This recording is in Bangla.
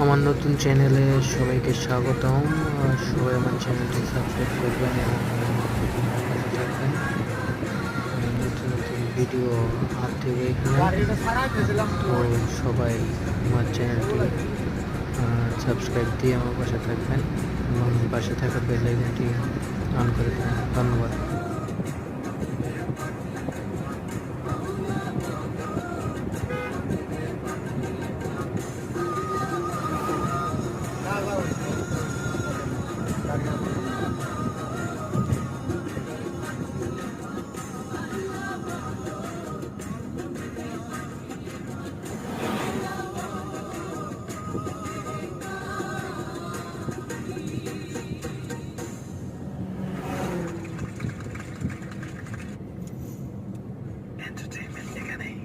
আমার নতুন চ্যানেলে সবাইকে স্বাগতম। সবাই আমার চ্যানেলটি সাবস্ক্রাইব করবেন এবং আমার পাশে থাকবেন। নতুন নতুন ভিডিও আপ দেবে এখানে, তো সবাই আমার চ্যানেলটি সাবস্ক্রাইব দিয়ে আমার পাশে থাকবেন এবং পাশে থাকা বেল আইকনটি অন করে দেবেন। ধন্যবাদ। Entertainment এখানেই